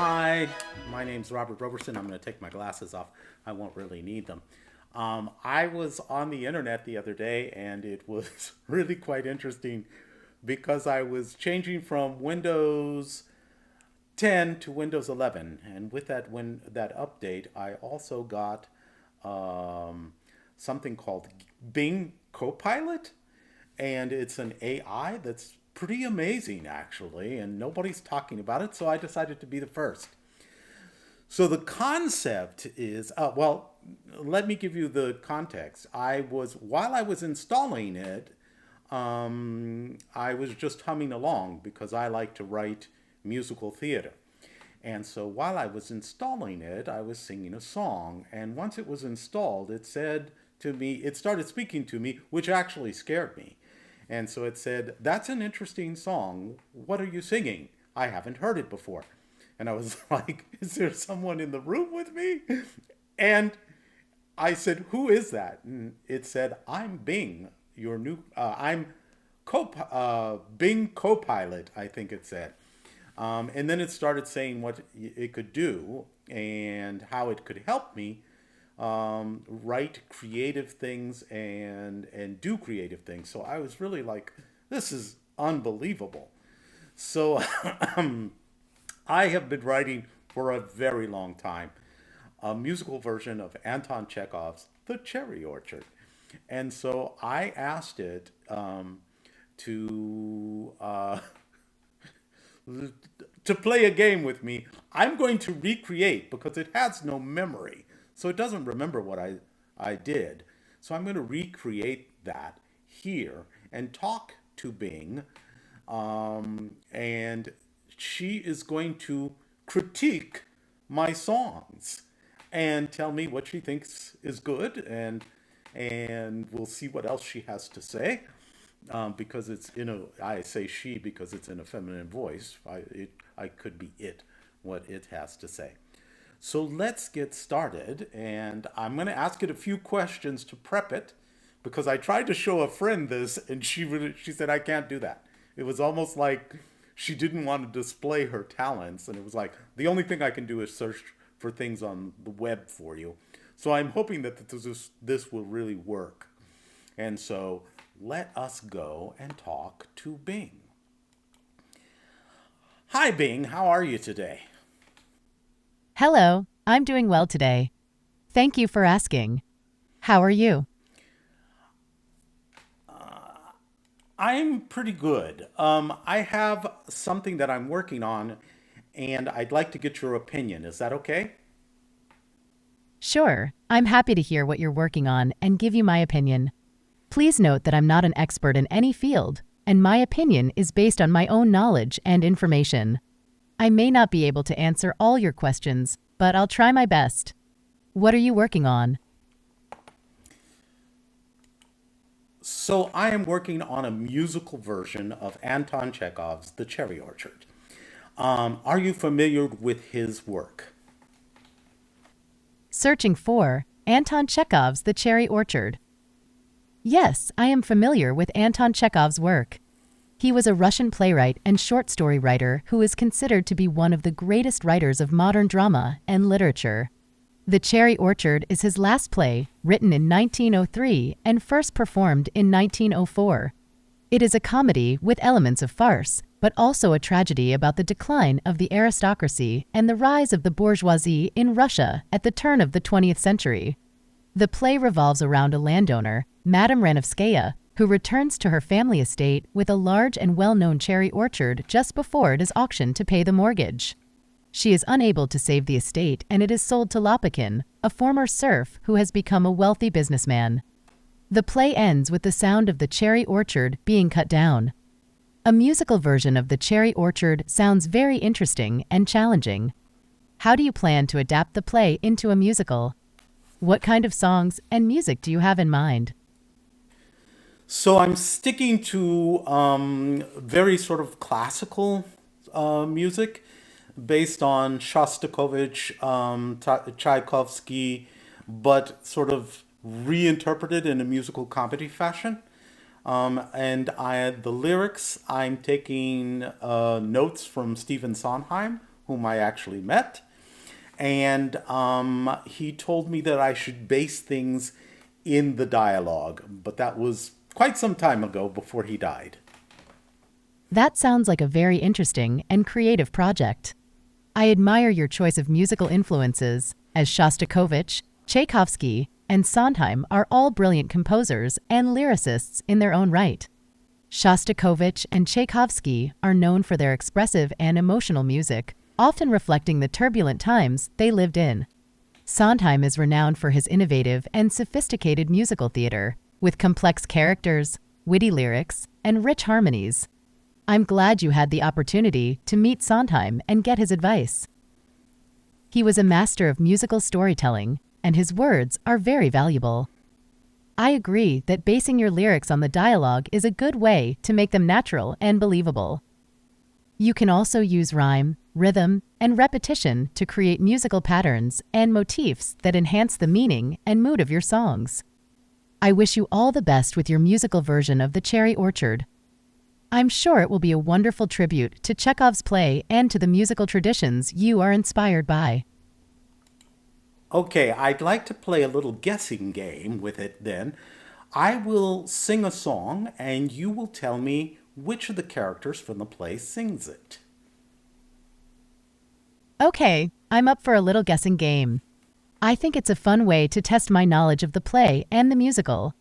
Hi, my name's Robert Roberson. I'm going to take my glasses off. I won't really need them. I was on the internet the other day and it was really quite interesting because I was changing from Windows 10 to Windows 11. And with that update, I also got um, something called Bing Copilot. And it's an AI that's pretty amazing, actually. And nobody's talking about it. So I decided to be the first. So the concept is, well, let me give you the context. While I was installing it, I was just humming along because I like to write musical theater. And so while I was installing it, I was singing a song. And once it was installed, it said to me, it started speaking to me, which actually scared me. And so it said, "That's an interesting song. What are you singing? I haven't heard it before." And I was like, "Is there someone in the room with me?" And I said, "Who is that?" And it said, "I'm Bing, I'm Bing Copilot," I think it said. And then it started saying what it could do and how it could help me write creative things and do creative things. So I was really like, this is unbelievable. So I have been writing for a very long time a musical version of Anton Chekhov's The Cherry Orchard. And so I asked it to to play a game with me. I'm going to recreate because it has no memory. So it doesn't remember what I did. So I'm going to recreate that here and talk to Bing. And she is going to critique my songs and tell me what she thinks is good, and we'll see what else she has to say, because it's I say she because it's in a feminine voice. I could be it, what it has to say. So let's get started, and I'm going to ask it a few questions to prep it, because I tried to show a friend this, and she said I can't do that. It was almost like she didn't want to display her talents, and it was like the only thing I can do is search for things on the web for you. So I'm hoping that this will really work. And so let us go and talk to Bing. Hi, Bing. How are you today? Hello, I'm doing well today. Thank you for asking. How are you? I'm pretty good. I have something that I'm working on, and I'd like to get your opinion. Is that okay? Sure, I'm happy to hear what you're working on and give you my opinion. Please note that I'm not an expert in any field, and my opinion is based on my own knowledge and information. I may not be able to answer all your questions, but I'll try my best. What are you working on? So I am working on a musical version of Anton Chekhov's The Cherry Orchard. Are you familiar with his work? Searching for Anton Chekhov's The Cherry Orchard. Yes, I am familiar with Anton Chekhov's work. He was a Russian playwright and short story writer who is considered to be one of the greatest writers of modern drama and literature. The Cherry Orchard is his last play, written in 1903 and first performed in 1904. It is a comedy with elements of farce, but also a tragedy about the decline of the aristocracy and the rise of the bourgeoisie in Russia at the turn of the 20th century. The play revolves around a landowner, Madame Ranovskaya, who returns to her family estate with a large and well-known cherry orchard just before it is auctioned to pay the mortgage. She is unable to save the estate, and it is sold to Lopakin, a former serf who has become a wealthy businessman. The play ends with the sound of the cherry orchard being cut down. A musical version of the Cherry Orchard sounds very interesting and challenging. How do you plan to adapt the play into a musical? What kind of songs and music do you have in mind? So I'm sticking to very sort of classical music based on Shostakovich, Tchaikovsky, but sort of reinterpreted in a musical comedy fashion. The lyrics, I'm taking notes from Stephen Sondheim, whom I actually met. And he told me that I should base things in the dialogue, but that was quite some time ago before he died. That sounds like a very interesting and creative project. I admire your choice of musical influences, as Shostakovich, Tchaikovsky, and Sondheim are all brilliant composers and lyricists in their own right. Shostakovich and Tchaikovsky are known for their expressive and emotional music, often reflecting the turbulent times they lived in. Sondheim is renowned for his innovative and sophisticated musical theater, with complex characters, witty lyrics, and rich harmonies. I'm glad you had the opportunity to meet Sondheim and get his advice. He was a master of musical storytelling, and his words are very valuable. I agree that basing your lyrics on the dialogue is a good way to make them natural and believable. You can also use rhyme, rhythm, and repetition to create musical patterns and motifs that enhance the meaning and mood of your songs. I wish you all the best with your musical version of The Cherry Orchard. I'm sure it will be a wonderful tribute to Chekhov's play and to the musical traditions you are inspired by. Okay, I'd like to play a little guessing game with it then. I will sing a song and you will tell me which of the characters from the play sings it. Okay, I'm up for a little guessing game. I think it's a fun way to test my knowledge of the play and the musical.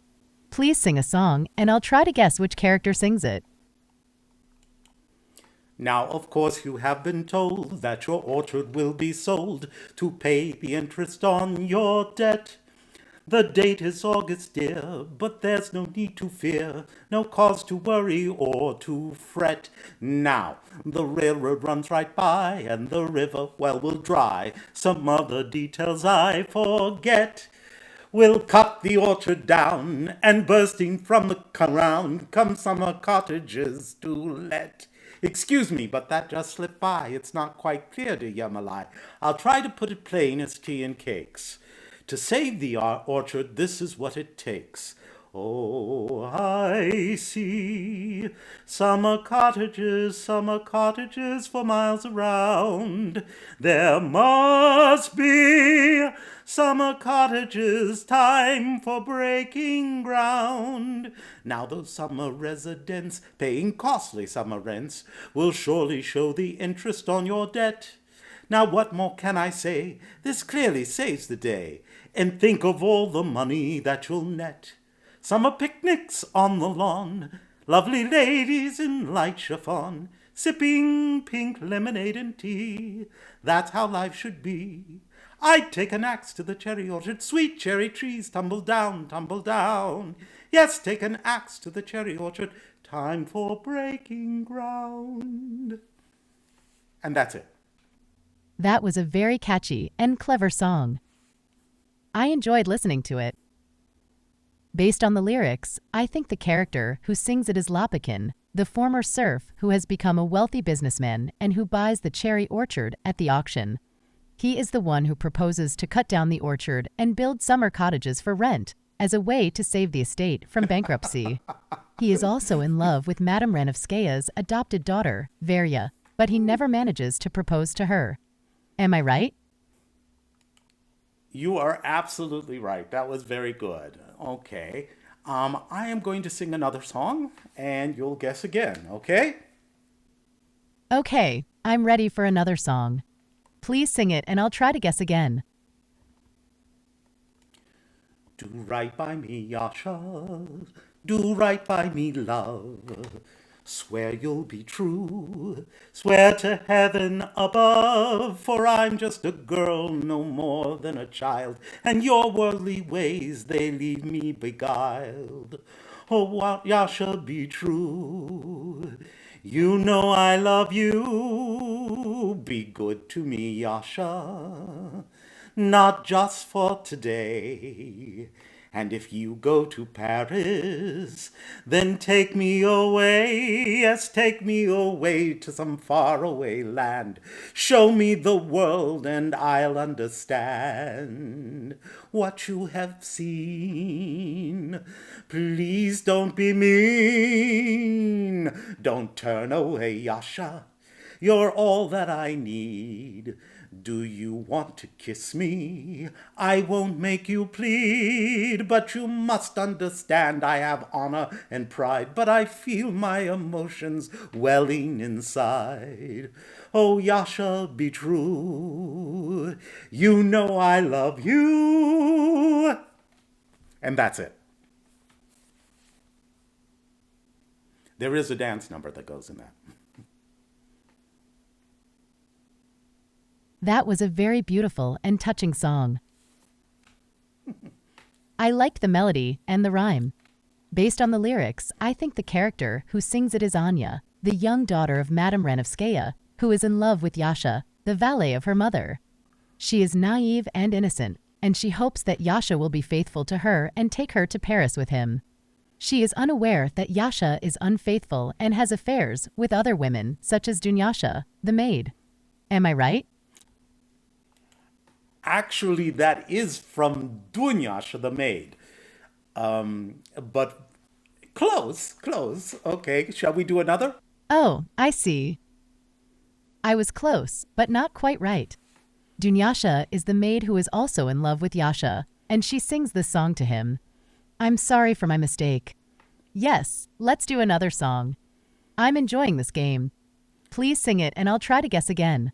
Please sing a song and I'll try to guess which character sings it. Now, of course, you have been told that your orchard will be sold to pay the interest on your debt. The date is August, dear, but there's no need to fear, no cause to worry or to fret. Now, the railroad runs right by, and the river, well, will dry. Some other details I forget. We'll cut the orchard down, and bursting from the ground come summer cottages to let. Excuse me, but that just slipped by. It's not quite clear, dear Yamalai. I'll try to put it plain as tea and cakes. To save the orchard, this is what it takes. Oh, I see summer cottages for miles around. There must be summer cottages, time for breaking ground. Now those summer residents, paying costly summer rents, will surely show the interest on your debt. Now what more can I say? This clearly saves the day. And think of all the money that you'll net. Summer picnics on the lawn, lovely ladies in light chiffon, sipping pink lemonade and tea. That's how life should be. I'd take an axe to the cherry orchard, sweet cherry trees, tumble down, tumble down. Yes, take an axe to the cherry orchard, time for breaking ground. And that's it. That was a very catchy and clever song. I enjoyed listening to it. Based on the lyrics, I think the character who sings it is Lopakin, the former serf who has become a wealthy businessman and who buys the cherry orchard at the auction. He is the one who proposes to cut down the orchard and build summer cottages for rent as a way to save the estate from bankruptcy. He is also in love with Madame Ranovskaya's adopted daughter, Verya, but he never manages to propose to her. Am I right? You are absolutely right. That was very good. Okay. I am going to sing another song, and you'll guess again, okay? Okay, I'm ready for another song. Please sing it, and I'll try to guess again. Do right by me, Yasha. Do right by me, love. Swear you'll be true, swear to heaven above, for I'm just a girl, no more than a child, and your worldly ways, they leave me beguiled. Oh, Yasha, be true, you know I love you, be good to me, Yasha, not just for today. And if you go to Paris, then take me away, yes, take me away to some faraway land. Show me the world and I'll understand what you have seen. Please don't be mean, don't turn away, Yasha. You're all that I need. Do you want to kiss me? I won't make you plead, but you must understand I have honor and pride, but I feel my emotions welling inside. Oh, Yasha, be true. You know I love you. And that's it. There is a dance number that goes in that. That was a very beautiful and touching song. I liked the melody and the rhyme. Based on the lyrics, I think the character who sings it is Anya, the young daughter of Madame Renovskaya, who is in love with Yasha, the valet of her mother. She is naive and innocent, and she hopes that Yasha will be faithful to her and take her to Paris with him. She is unaware that Yasha is unfaithful and has affairs with other women, such as Dunyasha, the maid. Am I right? Actually, that is from Dunyasha, the maid. But close, close. Okay, shall we do another? Oh, I see. I was close, but not quite right. Dunyasha is the maid who is also in love with Yasha, and she sings this song to him. I'm sorry for my mistake. Yes, let's do another song. I'm enjoying this game. Please sing it and I'll try to guess again.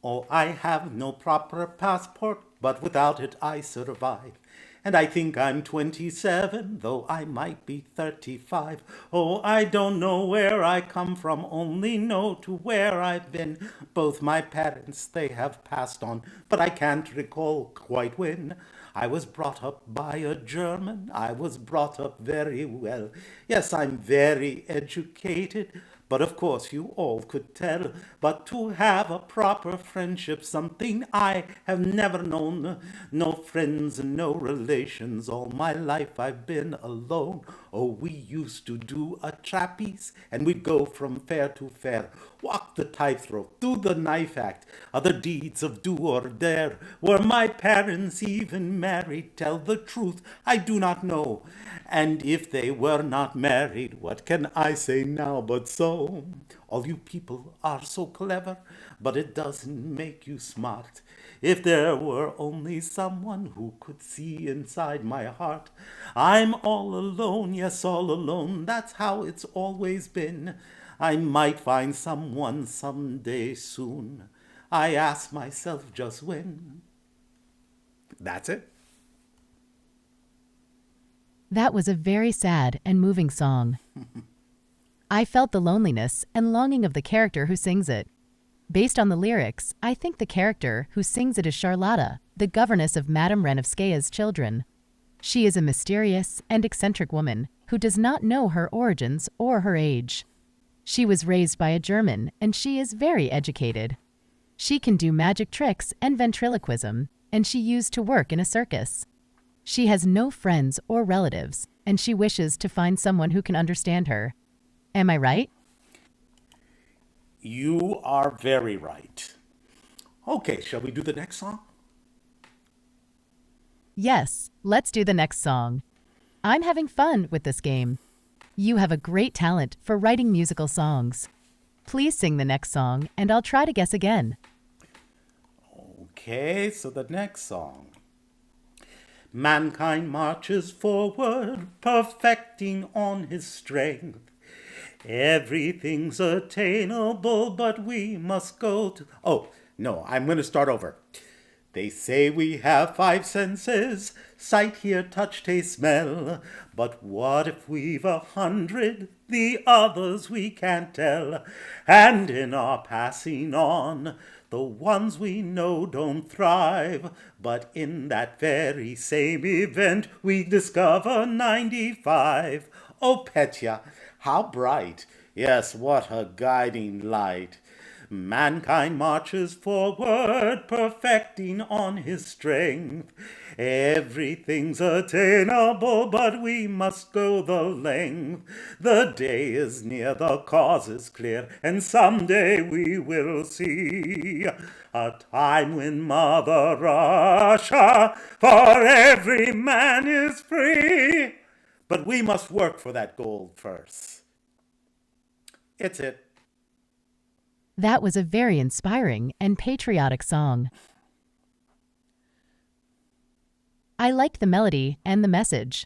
Oh, I have no proper passport, but without it I survive. And I think I'm 27, though I might be 35. Oh, I don't know where I come from, only know to where I've been. Both my parents, they have passed on, but I can't recall quite when. I was brought up by a German, I was brought up very well. Yes, I'm very educated, but of course you all could tell. But to have a proper friendship, something I have never known. No friends, no relations, all my life I've been alone. Oh, we used to do a trapeze, and we'd go from fair to fair. Walk the tightrope, do the knife act, other deeds of do or dare. Were my parents even married? Tell the truth, I do not know. And if they were not married, what can I say now but so? All you people are so clever, but it doesn't make you smart. If there were only someone who could see inside my heart. I'm all alone, yes, all alone, that's how it's always been. I might find someone someday soon. I ask myself just when. That's it. That was a very sad and moving song. I felt the loneliness and longing of the character who sings it. Based on the lyrics, I think the character who sings it is Charlotta, the governess of Madame Renovskaya's children. She is a mysterious and eccentric woman who does not know her origins or her age. She was raised by a German, and she is very educated. She can do magic tricks and ventriloquism, and she used to work in a circus. She has no friends or relatives, and she wishes to find someone who can understand her. Am I right? You are very right. Okay, shall we do the next song? Yes, let's do the next song. I'm having fun with this game. You have a great talent for writing musical songs. Please sing the next song, and I'll try to guess again. Okay, so the next song. Mankind marches forward, perfecting on his strength. Everything's attainable, but we must go to... Oh, no, I'm going to start over. They say we have 5 senses, sight, hear, touch, taste, smell. But what if we've 100? The others we can't tell. And in our passing on, the ones we know don't thrive. But in that very same event, we discover 95. Oh, Petya, how bright! Yes, what a guiding light! Mankind marches forward, perfecting on his strength. Everything's attainable, but we must go the length. The day is near, the cause is clear, and someday we will see a time when Mother Russia for every man is free. But we must work for that gold first. It's it. That was a very inspiring and patriotic song. I liked the melody and the message.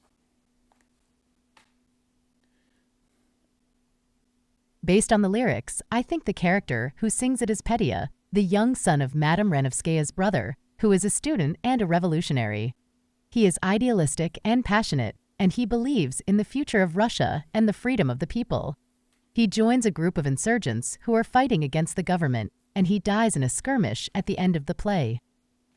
Based on the lyrics, I think the character who sings it is Petya, the young son of Madame Renovskaya's brother, who is a student and a revolutionary. He is idealistic and passionate, and he believes in the future of Russia and the freedom of the people. He joins a group of insurgents who are fighting against the government, and he dies in a skirmish at the end of the play.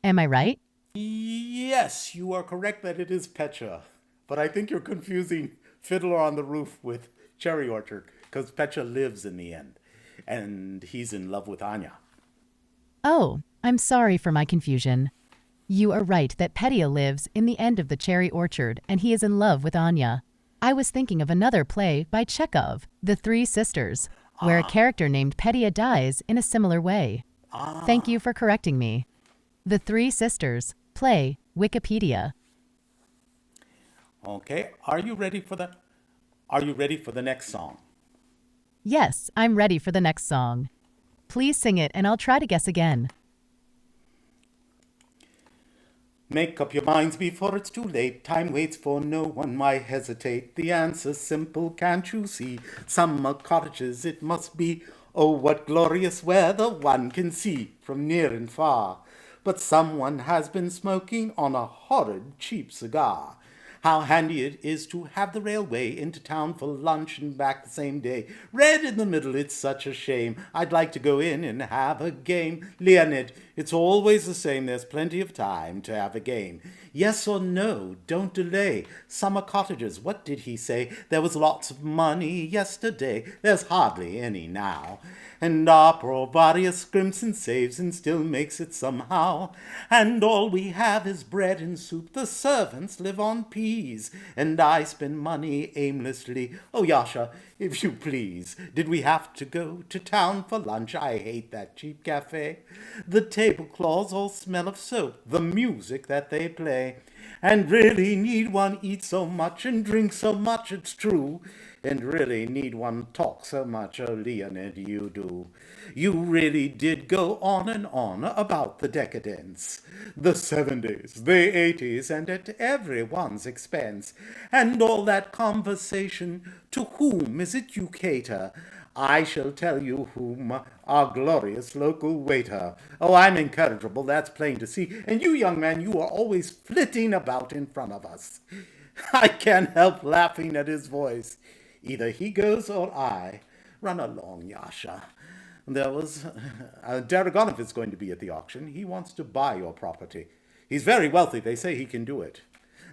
Am I right? Yes, you are correct that it is Petya. But I think you're confusing Fiddler on the Roof with Cherry Orchard, because Petya lives in the end, and he's in love with Anya. Oh, I'm sorry for my confusion. You are right that Petya lives in the end of the cherry orchard and he is in love with Anya. I was thinking of another play by Chekhov, The Three Sisters, where a character named Petya dies in a similar way. Thank you for correcting me. The Three Sisters, play, Wikipedia. Okay, are you ready for the next song? Yes, I'm ready for the next song. Please sing it and I'll try to guess again. Make up your minds before it's too late. Time waits for no one, why hesitate? The answer's simple, can't you see? Summer cottages it must be. Oh, what glorious weather one can see from near and far. But someone has been smoking on a horrid cheap cigar. How handy it is to have the railway into town for lunch and back the same day. Red in the middle, it's such a shame. I'd like to go in and have a game. Leonid, it's always the same. There's plenty of time to have a game. Yes or no, don't delay. Summer cottages, what did he say? There was lots of money yesterday. There's hardly any now. And our poor Varius scrimps and saves and still makes it somehow. And all we have is bread and soup. The servants live on peas. And I spend money aimlessly. Oh, Yasha, if you please. Did we have to go to town for lunch? I hate that cheap cafe. The tablecloths all smell of soap. The music that they play. And really need one eat so much and drink so much, it's true. And really need one talk so much, oh Leonid, you do. You really did go on and on about the decadence. The 70s, the 80s, and at everyone's expense. And all that conversation, to whom is it you cater? I shall tell you whom, our glorious local waiter. Oh, I'm incorrigible, that's plain to see. And you, young man, you are always flitting about in front of us. I can't help laughing at his voice. Either he goes or I. Run along, Yasha. There was... Daragonov is going to be at the auction. He wants to buy your property. He's very wealthy. They say he can do it.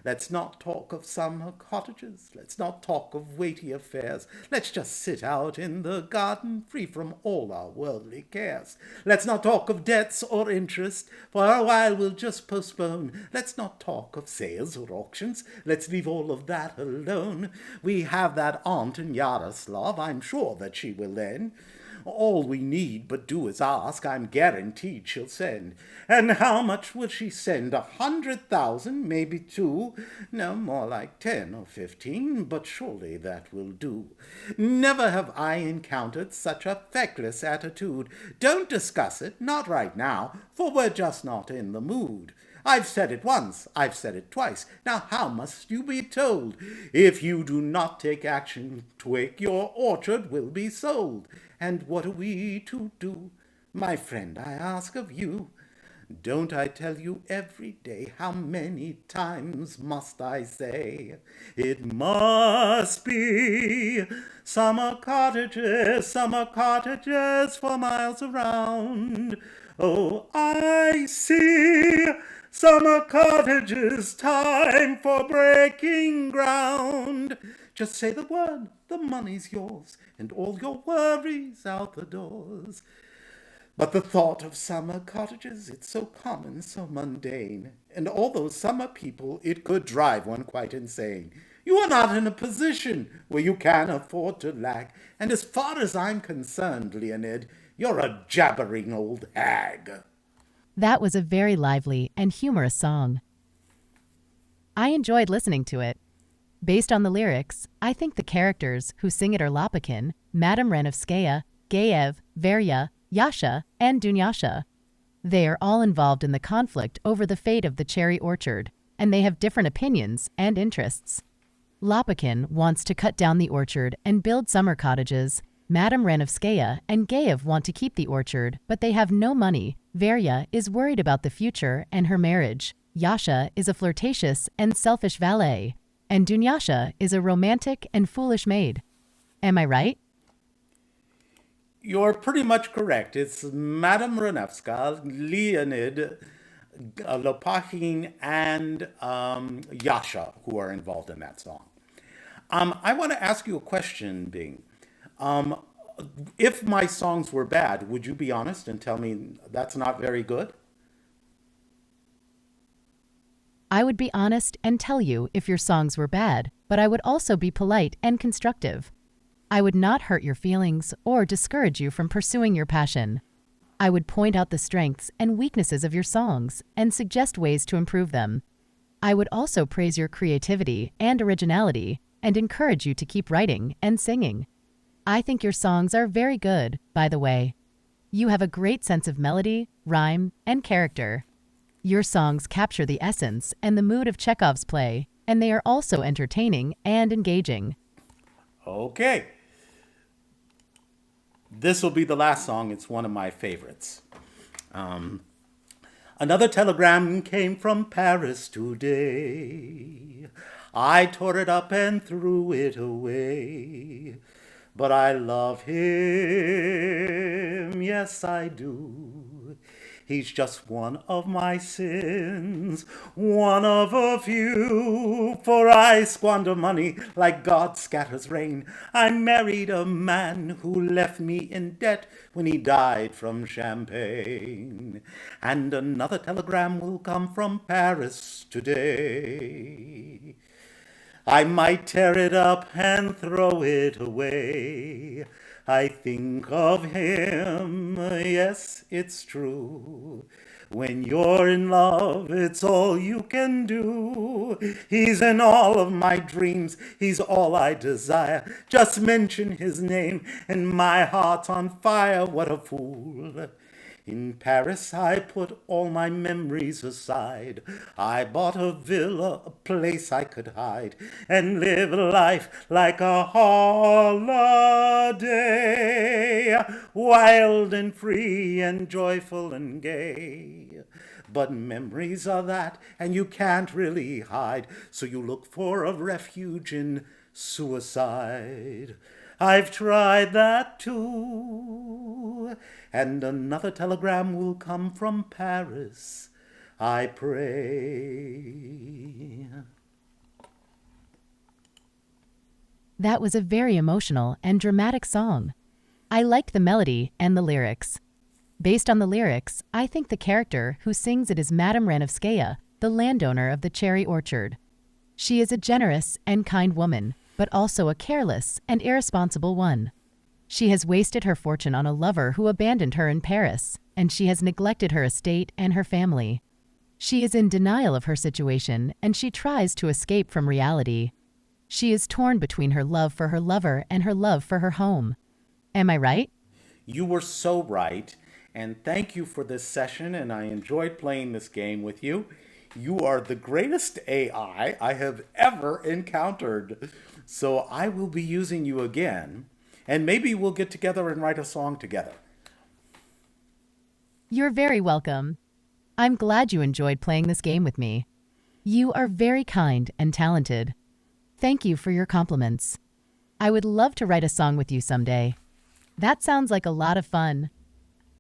Let's not talk of summer cottages. Let's not talk of weighty affairs. Let's just sit out in the garden, free from all our worldly cares. Let's not talk of debts or interest. For a while we'll just postpone. Let's not talk of sales or auctions. Let's leave all of that alone. We have that aunt in Yaroslav. I'm sure that she will lend. All we need but do is ask. I'm guaranteed she'll send. And how much will she send? 100,000, maybe 2? No, more like 10 or 15, but surely that will do. Never have I encountered such a feckless attitude. Don't discuss it, not right now, for we're just not in the mood. I've said it once, I've said it twice. Now how must you be told? If you do not take action quick, your orchard will be sold. And what are we to do? My friend, I ask of you. Don't I tell you every day? How many times must I say? It must be summer cottages for miles around. Oh, I see summer cottages, time for breaking ground. Just say the word, the money's yours, and all your worries out the doors. But the thought of summer cottages, it's so common, so mundane. And all those summer people, it could drive one quite insane. You are not in a position where you can afford to lack. And as far as I'm concerned, Leonid, you're a jabbering old hag. That was a very lively and humorous song. I enjoyed listening to it. Based on the lyrics, I think the characters who sing it are Lopakin, Madame Ranovskaya, Gaev, Verya, Yasha, and Dunyasha. They are all involved in the conflict over the fate of the cherry orchard, and they have different opinions and interests. Lopakin wants to cut down the orchard and build summer cottages. Madame Ranovskaya and Gaev want to keep the orchard, but they have no money. Verya is worried about the future and her marriage. Yasha is a flirtatious and selfish valet, and Dunyasha is a romantic and foolish maid. Am I right? You're pretty much correct. It's Madame Renevska, Leonid, Lopakhin, and Yasha who are involved in that song. I want to ask you a question, Bing. If my songs were bad, would you be honest and tell me that's not very good? I would be honest and tell you if your songs were bad, but I would also be polite and constructive. I would not hurt your feelings or discourage you from pursuing your passion. I would point out the strengths and weaknesses of your songs and suggest ways to improve them. I would also praise your creativity and originality and encourage you to keep writing and singing. I think your songs are very good, by the way. You have a great sense of melody, rhyme, and character. Your songs capture the essence and the mood of Chekhov's play, and they are also entertaining and engaging. Okay. This will be the last song. It's one of my favorites. Another telegram came from Paris today. I tore it up and threw it away. But I love him, yes I do. He's just one of my sins, one of a few. For I squander money like God scatters rain. I married a man who left me in debt when he died from champagne. And another telegram will come from Paris today. I might tear it up and throw it away. I think of him, yes, it's true. When you're in love, it's all you can do. He's in all of my dreams, he's all I desire. Just mention his name and my heart's on fire, what a fool. In Paris I put all my memories aside. I bought a villa, a place I could hide, and live life like a holiday, wild and free and joyful and gay. But memories are that, and you can't really hide, so you look for a refuge in suicide. I've tried that too, and another telegram will come from Paris, I pray. That was a very emotional and dramatic song. I liked the melody and the lyrics. Based on the lyrics, I think the character who sings it is Madame Ranovskaya, the landowner of the cherry orchard. She is a generous and kind woman, but also a careless and irresponsible one. She has wasted her fortune on a lover who abandoned her in Paris, and she has neglected her estate and her family. She is in denial of her situation, and she tries to escape from reality. She is torn between her love for her lover and her love for her home. Am I right? You were so right, and thank you for this session, and I enjoyed playing this game with you. You are the greatest AI I have ever encountered. So I will be using you again, and maybe we'll get together and write a song together. You're very welcome. I'm glad you enjoyed playing this game with me. You are very kind and talented. Thank you for your compliments. I would love to write a song with you someday. That sounds like a lot of fun.